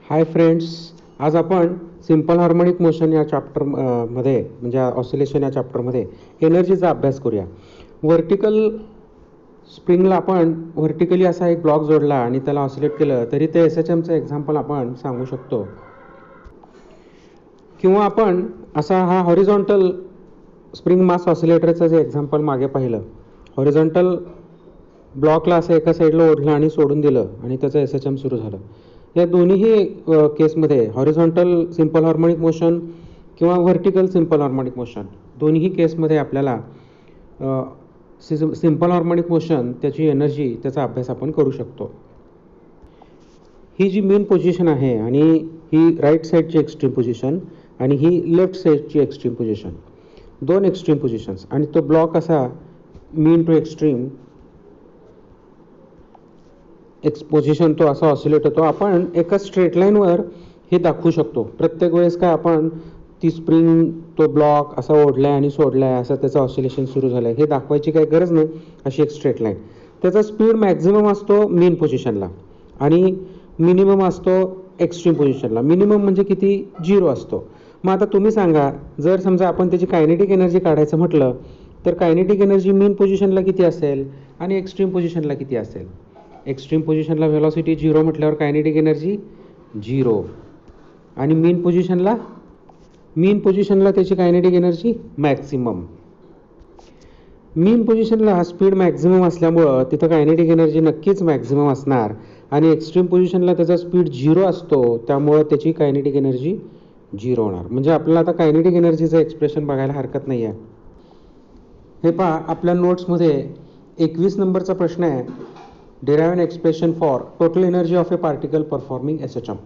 Hi friends, आज आपण simple harmonic motion या चॅप्टर मध्ये म्हणजे ऑसिलेशन या चॅप्टरमध्ये एनर्जीचा अभ्यास करूया. व्हर्टिकल स्प्रिंगला आपण व्हर्टिकली असा एक ब्लॉक जोडला आणि त्याला ऑसिलेट केलं तरी ते एस एच एमचं एक्झाम्पल आपण सांगू शकतो. किंवा आपण असा हा हॉरिझॉन्टल स्प्रिंग मास ऑसिलेटरचं जे एक्झाम्पल मागे पाहिलं, हॉरिझॉन्टल ब्लॉकला असं एका साईडला ओढलं आणि सोडून दिलं आणि त्याचं एस एच एम सुरू झालं. या दोन्हीही केसमध्ये हॉरिझॉन्टल सिंपल हार्मोनिक मोशन किंवा व्हर्टिकल सिंपल हार्मोनिक मोशन दोन्ही केसमध्ये आपल्याला सिंपल हार्मोनिक मोशन त्याची एनर्जी त्याचा अभ्यास आपण करू शकतो. ही जी मेन पोझिशन आहे आणि ही राईट साईडची एक्स्ट्रीम पोझिशन आणि ही लेफ्ट साईडची एक्स्ट्रीम पोझिशन, दोन एक्स्ट्रीम पोझिशन्स, आणि तो ब्लॉक असा मीन टू एक्स्ट्रीम पोझिशन तो असा ऑसिलेट होतो. आपण एका स्ट्रेट लाईनवर हे दाखवू शकतो. प्रत्येक वेळेस काय आपण ती स्प्रिंग तो ब्लॉक असा ओढलाय आणि सोडलाय असं त्याचं ऑसिलेशन सुरू झालंय हे दाखवायची काही गरज नाही. अशी एक स्ट्रेट लाईन, त्याचा स्पीड मॅक्झिमम असतो मीन पोझिशनला आणि मिनिमम असतो एक्स्ट्रीम पोझिशनला. मिनिमम म्हणजे किती? 0 असतो. मग आता तुम्ही सांगा, जर समजा आपण त्याची कायनेटिक एनर्जी काढायचं म्हटलं तर कायनेटिक एनर्जी मीन पोझिशनला किती असेल आणि एक्स्ट्रीम पोझिशनला किती असेल? एक्स्ट्रीम पोझिशनला व्हेलॉसिटी 0 म्हटल्यावर कायनेटिक एनर्जी 0 आणि मीन पोझिशनला त्याची कायनेटिक एनर्जी मॅक्सिमम. मीन पोझिशनला हा स्पीड मॅक्झिमम असल्यामुळं तिथं कायनेटिक एनर्जी नक्कीच मॅक्झिमम असणार आणि एक्स्ट्रीम पोझिशनला त्याचा स्पीड 0 असतो त्यामुळं त्याची कायनेटिक एनर्जी 0 होणार. म्हणजे आपल्याला आता कायनेटिक एनर्जीचं एक्सप्रेशन बघायला हरकत नाही आहे. हे पहा, आपल्या नोट्समध्ये 21 नंबरचा प्रश्न आहे, derive an expression for total energy of a particle performing S H M.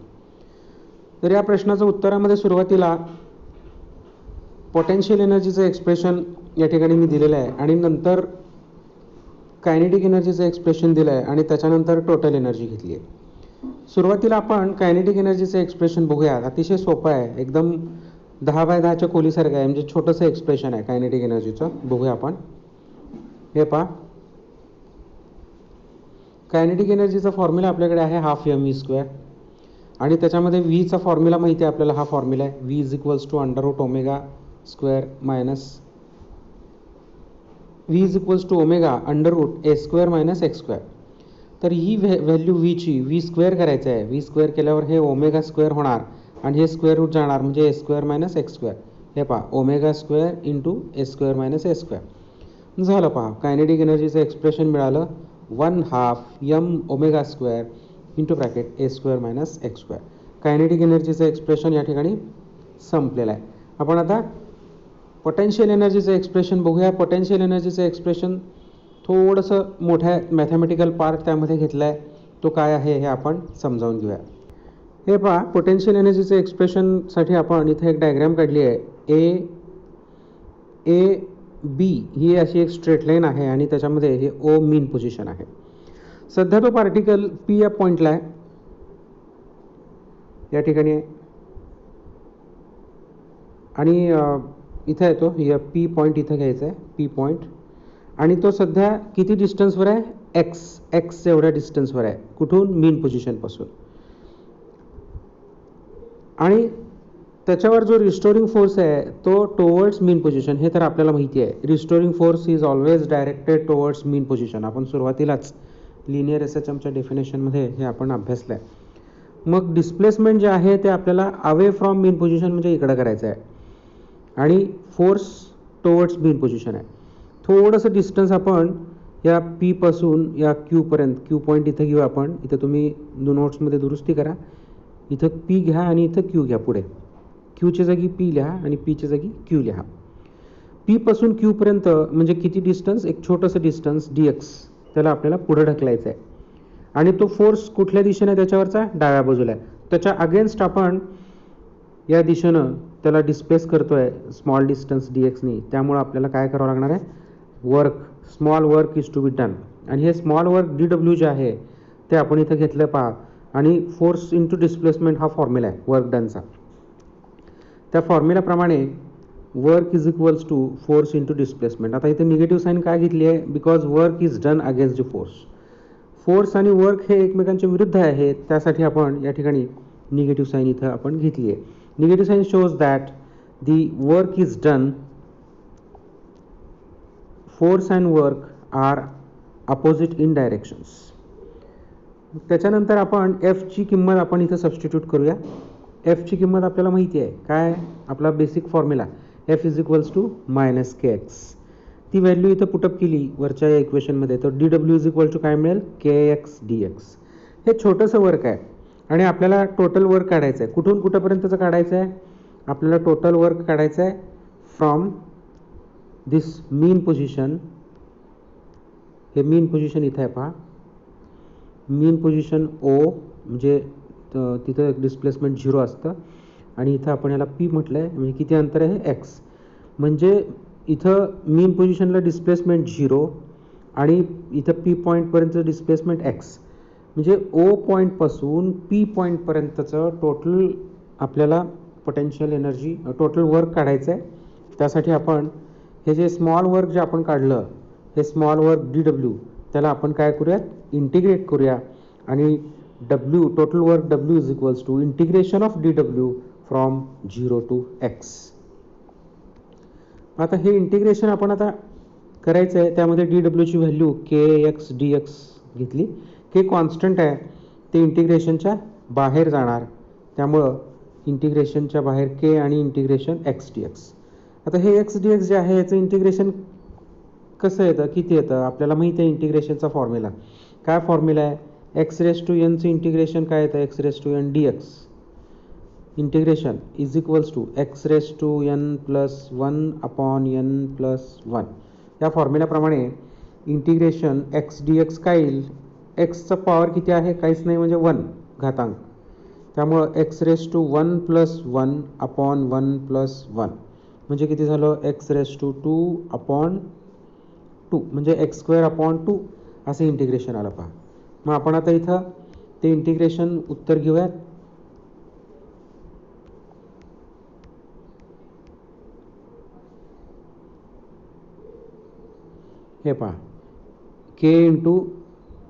तर या प्रश्नाचं उत्तरामध्ये सुरुवातीला पोटेन्शियल एनर्जीचं एक्सप्रेशन या ठिकाणी मी दिलेलं आहे आणि नंतर कायनेटिक एनर्जीचं एक्सप्रेशन दिलं आहे आणि त्याच्यानंतर टोटल एनर्जी घेतली आहे. सुरुवातीला आपण कायनेटिक एनर्जीचं एक्सप्रेशन बघूया. अतिशय सोपं आहे, एकदम 10x10च्या खोलीसारखं आहे, म्हणजे छोटंसं एक्सप्रेशन आहे कायनेटिक एनर्जीचं. बघूया आपण. हे पहा, कायनेटिक एनर्जीचा फॉर्म्युला आपल्याकडे आहे हाफ एम व्ही स्क्वेअर आणि त्याच्यामध्ये व्हीचा फॉर्म्युला माहिती आहे आपल्याला. हा फॉर्म्युला आहे V is equals to under root omega square minus V is equals to omega under root A square minus x square. तर ही व्हॅल्यू व्हीची व्ही स्क्वेअर करायचं आहे. व्ही स्क्वेअर केल्यावर हे ओमेगा स्क्वेअर होणार आणि हे स्क्वेअर रूट जाणार म्हणजे a square minus x square. हे पहा, omega square into a square minus a square झालं. पहा, कायनेटिक एनर्जीचं एक्सप्रेशन मिळालं 1/2 m omega square into bracket a square minus x square. Kinetic एनर्जीचं एक्सप्रेशन या ठिकाणी संपलेलं आहे. आपण आता पोटेन्शियल एनर्जीचं एक्सप्रेशन बघूया. पोटेन्शियल एनर्जीचं एक्सप्रेशन थोडंसं मोठ्या मॅथमॅटिकल पार्ट त्यामध्ये घेतला आहे. तो काय आहे हे आपण समजावून घेऊया. हे पहा, पोटेन्शियल एनर्जीचं एक्सप्रेशनसाठी आपण इथे एक डायग्राम काढली आहे. ए बी ही अशी एक स्ट्रेट लाईन आहे आणि त्याच्यामध्ये हे ओ मीन पोझिशन आहे. सध्या तो पार्टिकल पी या पॉईंटला आहे, या ठिकाणी आहे आणि इथं येतो. या पी पॉईंट इथं घ्यायचा आहे, पी पॉईंट, आणि तो सध्या किती डिस्टन्सवर आहे? एक्स एवढ्या डिस्टन्सवर आहे. कुठून? मीन पोझिशनपासून. आणि त्याच्यावर जो रिस्टोरिंग फोर्स आहे तो टुवर्ड्स मीन पोझिशन, हे तर आपल्याला माहिती आहे. Restoring force is always directed towards mean position. आपण सुरुवातीलाच लिनियर एस एच एमच्या डेफिनेशनमध्ये हे आपण अभ्यासलं आहे. मग डिस्प्लेसमेंट जे आहे ते आपल्याला अवे फ्रॉम मीन पोझिशन म्हणजे इकडं करायचं आहे आणि फोर्स टुवर्ड्स मीन पोझिशन आहे. थोडंसं डिस्टन्स आपण या पी पासून या क्यूपर्यंत, क्यू पॉईंट इथं घेऊ आपण. इथं तुम्ही नोट्समध्ये दुरुस्ती करा. इथं पी घ्या आणि इथं क्यू घ्या. पुढे क्यूच्या जागी पी लिहा आणि पीच्या जागी क्यू लिहा. पी पासून क्यूपर्यंत म्हणजे किती डिस्टन्स? एक छोटंसं डिस्टन्स डी एक्स, त्याला आपल्याला पुढे ढकलायचं आहे. आणि तो फोर्स कुठल्या दिशेने? त्याच्यावरचा डाव्या बाजूला आहे. त्याच्या अगेन्स्ट आपण या दिशेनं त्याला डिस्प्लेस करतोय स्मॉल डिस्टन्स डी एक्सनी. त्यामुळं आपल्याला काय करावं लागणार आहे? Work, small work is to be done. आणि हे small work D W J आहे ते आपण इथं घेतलं. पहा, आणि फोर्स इंटू डिस्प्लेसमेंट हा फॉर्म्युला आहे वर्क डनचा. त्या फॉर्म्युलाप्रमाणे work is equals to force into displacement. आता इथे निगेटिव्ह साईन काय घेतली आहे? Because work is done against the force. Force आणि वर्क हे एकमेकांच्या विरुद्ध आहेत, त्यासाठी आपण या ठिकाणी निगेटिव्ह साईन इथं आपण घेतली आहे. Negative sign shows that the work is done, force and work are opposite in directions. त्याच्यानंतर आपण एफची किंमत आपण इथं सबस्टिट्यूट करूया. एफची किंमत आपल्याला माहिती आहे काय, आपला basic formula F is equals to minus K X. ती व्हॅल्यू इथं पुटअप केली वरच्या या इक्वेशनमध्ये, तर D W is equal to काय मिळेल, के एक्स डी एक्स. हे छोटंसं वर्क आहे आणि आपल्याला टोटल वर्क काढायचं आहे. कुठून कुठंपर्यंतचं काढायचं आहे, आपल्याला टोटल वर्क काढायचं आहे फ्रॉम दिस मीन पोझिशन. हे मीन पोझिशन इथं आहे पहा, मीन पोझिशन ओ म्हणजे तिथं डिस्प्लेसमेंट 0 असतं आणि इथं आपण याला पी म्हटलं आहे, म्हणजे किती अंतर आहे एक्स. म्हणजे इथं मीन पोझिशनला डिस्प्लेसमेंट 0 आणि इथं पी पॉईंटपर्यंतचं डिस्प्लेसमेंट एक्स. म्हणजे ओ पॉईंटपासून पी पॉईंटपर्यंतचं टोटल आपल्याला पोटेन्शियल एनर्जी, टोटल वर्क काढायचं आहे. त्यासाठी आपण हे जे स्मॉल वर्क जे आपण काढलं, हे स्मॉल वर्क डी डब्ल्यू, त्याला आपण काय करूयात, इंटिग्रेट करूया. आणि W, total work W is equals to integration of D W from 0 to X. आता हे इंटिग्रेशन आपण आता करायचं आहे. त्यामध्ये डी डब्ल्यूची value K X D X घेतली. के कॉन्स्टंट आहे, ते इंटिग्रेशनच्या बाहेर जाणार, त्यामुळं इंटिग्रेशनच्या बाहेर के आणि इंटिग्रेशन एक्स डी एक्स. आता हे एक्स डी एक्स जे आहे याचं इंटिग्रेशन कसं येतं, किती येतं, आपल्याला माहिती आहे इंटिग्रेशनचा फॉर्म्युला. काय फॉर्म्युला आहे, एक्स रेस टू एनचं इंटिग्रेशन काय येतं, X raise to N D X integration is equals to X raise to N plus 1 upon N plus 1. या फॉर्म्युल्याप्रमाणे इंटिग्रेशन एक्स डी एक्स काय येईल, एक्सचं पॉवर किती आहे, काहीच नाही म्हणजे 1 घातांक, त्यामुळं X raise to 1 plus 1 upon 1 plus 1 म्हणजे किती झालं, एक्स रेस टू 2 अपॉन 2 म्हणजे एक्स स्क्वेअर अपॉन 2 असं इंटिग्रेशन आलं पहा. मग आपण आता इथं ते इंटिग्रेशन उत्तर घेऊयात. हे पहा, के इंटू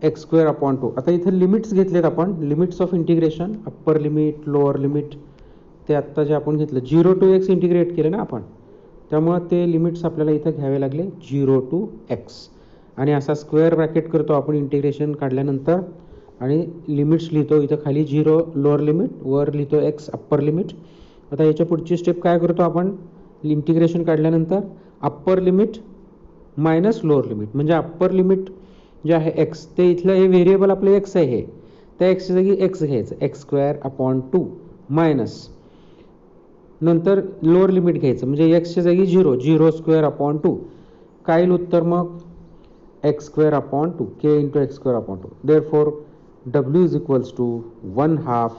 एक्स स्क्वेअर अपॉन 2. आता इथं लिमिट्स घेतलेत आपण, limits of integration, upper limit lower limit, ते आत्ता जे आपण घेतलं 0 टू एक्स इंटिग्रेट केलं ना आपण, त्यामुळं ते लिमिट्स आपल्याला इथं घ्यावे लागले 0 टू एक्स. आणि असा स्क्वेअर ब्रॅकेट करतो आपण इंटिग्रेशन काढल्यानंतर आणि लिमिट्स लिहितो. इथं खाली 0 लोअर लिमिट, वर लिहितो एक्स अप्पर लिमिट. आता याच्या पुढची स्टेप काय करतो आपण, इंटिग्रेशन काढल्यानंतर upper limit minus lower limit, म्हणजे अप्पर लिमिट जे आहे एक्स, ते इथलं हे व्हेरिएबल आपलं एक्स आहे, हे त्या एक्सच्या जागी एक्स घ्यायचं, एक्स स्क्वेअर अपॉन 2 मायनस नंतर लोअर लिमिट घ्यायचं, म्हणजे एक्सच्या जागी 0 स्क्वेअर अपॉन 2. काय येईल उत्तर मग, X square upon 2, K into X square upon 2. Therefore W is equals to 1/2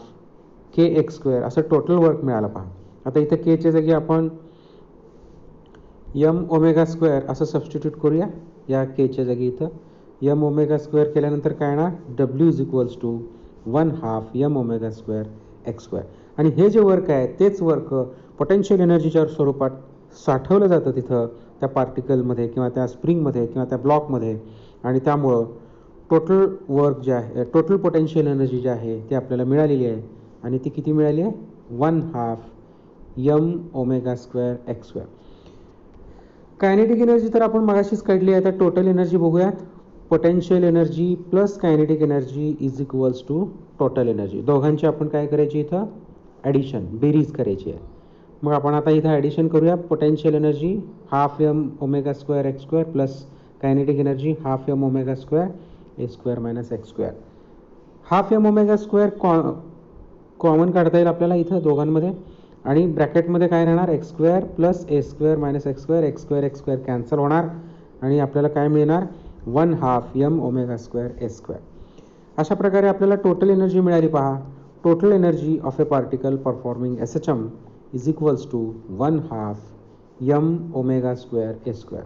K X square असं टोटल वर्क मिळालं पहा. आता इथं केच्या जागी आपण यम ओमेगा स्क्वेअर असं सबस्टिट्यूट करूया. या केच्या जागी इथं यम ओमेगा स्क्वेअर केल्यानंतर काय येणार, W is equals to 1/2 M omega square x square. आणि हे जे वर्क आहे तेच वर्क पोटेन्शियल एनर्जीच्या स्वरूपात साठवलं जातं तिथं त्या पार्टिकलमध्ये किंवा त्या स्प्रिंगमध्ये किंवा त्या ब्लॉकमध्ये. आणि त्यामुळं टोटल वर्क जे आहे, टोटल पोटेन्शियल एनर्जी जी आहे ती आपल्याला मिळालेली आहे. आणि ती किती मिळाली आहे, 1/2 M omega square x square. Kinetic energy तर आपण मगाशीच काढली आहे. आता टोटल एनर्जी बघूयात. Potential energy plus kinetic energy is equals to total energy. दोघांची आपण काय करायची, इथं ॲडिशन, बेरीज करायची आहे. मग आपण आता इथं ॲडिशन करूया. Potential energy half m omega square x square plus kinetic energy half m omega square ए square minus x square. Half m omega square common काढता येईल आपल्याला इथं दोघांमध्ये. आणि ब्रॅकेटमध्ये काय राहणार, x square plus a square minus x square, x square cancel होणार आणि आपल्याला काय मिळणार, 1/2 यम ओमेगा स्क्वेअर ए स्क्वेअर. अशा प्रकारे आपल्याला टोटल एनर्जी मिळाली पहा. Total energy of a particle performing SHM is equals to 1/2 M omega square A square.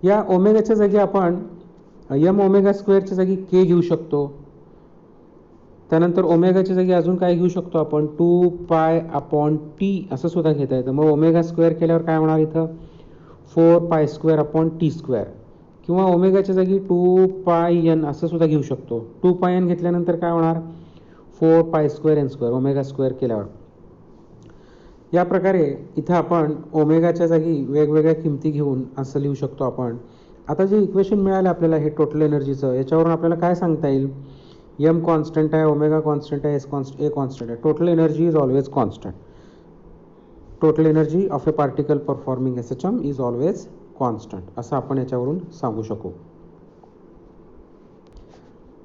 या ओमेगाच्या जागी आपण यम ओमेगा स्क्वेअरच्या जागी के घेऊ शकतो. त्यानंतर ओमेगाच्या जागी अजून काय घेऊ शकतो आपण, 2 पाय अपॉन टी असं सुद्धा घेता येतं. मग ओमेगा स्क्वेअर केल्यावर काय होणार इथं, 4 pi square upon T square. किंवा ओमेगाच्या जागी 2 पाय एन असं सुद्धा घेऊ शकतो. 2 पाय एन घेतल्यानंतर काय होणार, 4 pi square N square omega square केल्यावर. या प्रकारे इथं आपण ओमेगाच्या जागी वेगवेगळ्या किमती घेऊन असं लिहू शकतो आपण. आता जे इक्वेशन मिळालं आपल्याला हे टोटल एनर्जीचं, याच्यावरून आपल्याला काय सांगता येईल? एम कॉन्स्टंट आहे, ओमेगा कॉन्स्टंट आहे, ए कॉन्स्टंट आहे. Total energy is always constant. Total energy of a particle performing SHM is always constant, असं आपण याच्यावरून सांगू शकू.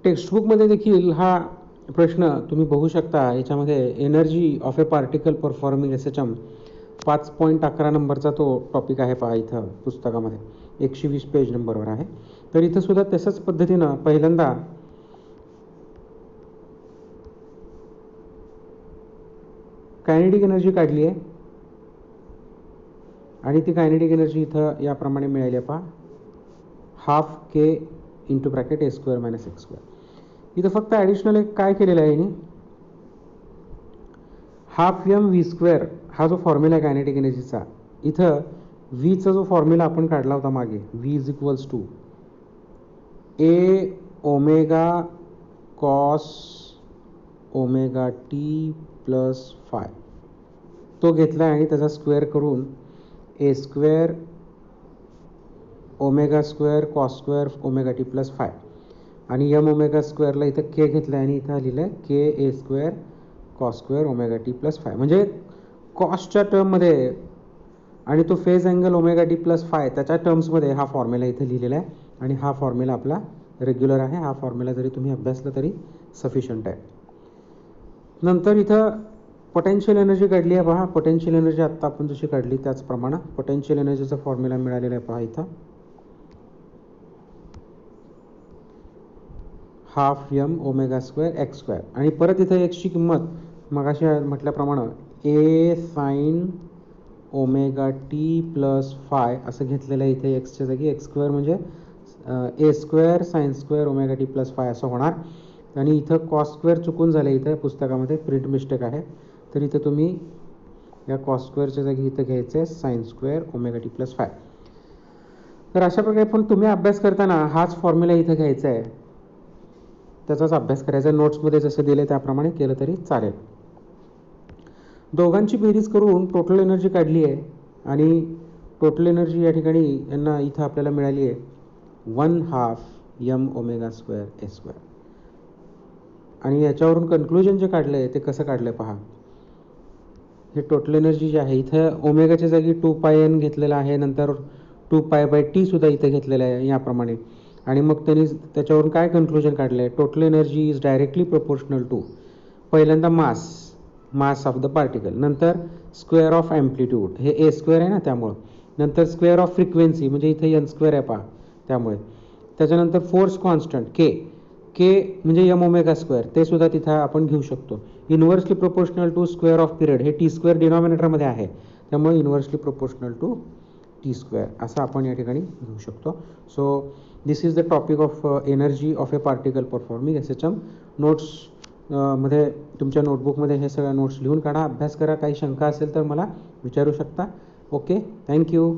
टेक्स्टबुकमध्ये देखील हा प्रश्न तुम्ही बघू शकता. याच्यामध्ये energy of a particle performing SHM 5.11 नंबरचा तो टॉपिक आहे पहा इथं पुस्तकामध्ये, 120 पेज नंबरवर आहे. तर इथं सुद्धा तसंच पद्धतीनं पहिल्यांदा कायनेटिक एनर्जी काढली आहे आणि ती कायनेटिक एनर्जी इथं याप्रमाणे मिळाली आहे पहा, half K into bracket a square minus x square. इथं फक्त ॲडिशनल एक काय केलेलं आहे याने, हाफ एम व्ही स्क्वेअर हा जो फॉर्म्युला आहे कायनेटिक एनर्जीचा, इथं व्हीचा जो फॉर्म्युला आपण काढला होता मागे, v is equals to a omega cos omega T plus phi, तो घेतला आणि त्याचा स्क्वेअर करून a square omega square cos square omega T plus phi, आणि एम ओमेगा स्क्वेअरला इथं के घेतला आणि इथं लिहिलं आहे k a square cos square omega T plus phi. म्हणजे कॉसच्या टर्ममध्ये आणि तो phase angle omega T plus phi त्याच्या टर्म्समध्ये हा फॉर्म्युला इथं लिहिलेला आहे. आणि हा फॉर्म्युला आपला रेग्युलर आहे. हा फॉर्म्युला जरी तुम्ही अभ्यासला तरी सफिशियंट आहे. नंतर इथं पोटेन्शियल एनर्जी काढली आहे पहा. पोटेन्शियल एनर्जी आत्ता आपण जशी काढली त्याचप्रमाणे पोटेन्शियल एनर्जीचा फॉर्म्युला मिळालेला आहे पहा इथं, half m omega square x square, आणि परत इथं एक्सची किंमत मगाशी म्हटल्याप्रमाणे a sine omega T plus phi असं घेतलेलं आहे. इथे एक्सच्या जागी एक्स स्क्वेअर म्हणजे a square sine square omega T plus phi असं होणार. आणि इथं कॉस स्क्वेअर चुकून झालं, इथं पुस्तकामध्ये प्रिंट मिस्टेक आहे. तर इथं तुम्ही या कॉस स्क्वेअरच्या जागी इथं घ्यायचं आहे sine square omega T plus phi. तर अशा प्रकारे पण तुम्ही अभ्यास करताना हाच फॉर्म्युला इथं घ्यायचा आहे, त्याचाच अभ्यास करायचा. नोट्समध्ये जसं दिलं त्याप्रमाणे केलं तरी चालेल. दोघांची बेरीज करून टोटल एनर्जी काढली आहे आणि टोटल एनर्जी या ठिकाणी यांना इथं आपल्याला मिळाली आहे 1/2 एम ओमेगा स्क्वेअर ए स्क्वेअर. आणि याच्यावरून कन्क्लुजन जे काढलं आहे ते कसं काढलं आहे पहा. हे टोटल एनर्जी जी आहे इथं ओमेगाच्या जागी 2πn घेतलेलं आहे, नंतर 2π/t सुद्धा इथं घेतलेलं आहे याप्रमाणे. आणि मग त्यांनी त्याच्यावरून काय कन्क्लुजन काढलं आहे, total energy is directly proportional to पहिल्यांदा मास ऑफ द पार्टिकल, नंतर स्क्वेअर ऑफ ॲम्प्लिट्यूड, हे ए स्क्वेअर आहे ना त्यामुळं, नंतर स्क्वेअर ऑफ फ्रिक्वेन्सी म्हणजे इथं एन स्क्वेअर आहे पहा त्यामुळे, त्याच्यानंतर फोर्स कॉन्स्टंट के म्हणजे एम ओमेगा स्क्वेअर ते सुद्धा तिथं आपण घेऊ शकतो. Inversely proportional to square of period, हे टी स्क्वेअर डिनॉमिनेटरमध्ये आहे त्यामुळे inversely proportional to T square असं आपण या ठिकाणी घेऊ शकतो. So this is the topic of energy of a particle performing SHM. Notes मध्ये तुमच्या नोटबुकमध्ये हे सगळ्या नोट्स लिहून काढा, अभ्यास करा. काही शंका असेल तर मला विचारू शकता. Okay, thank you.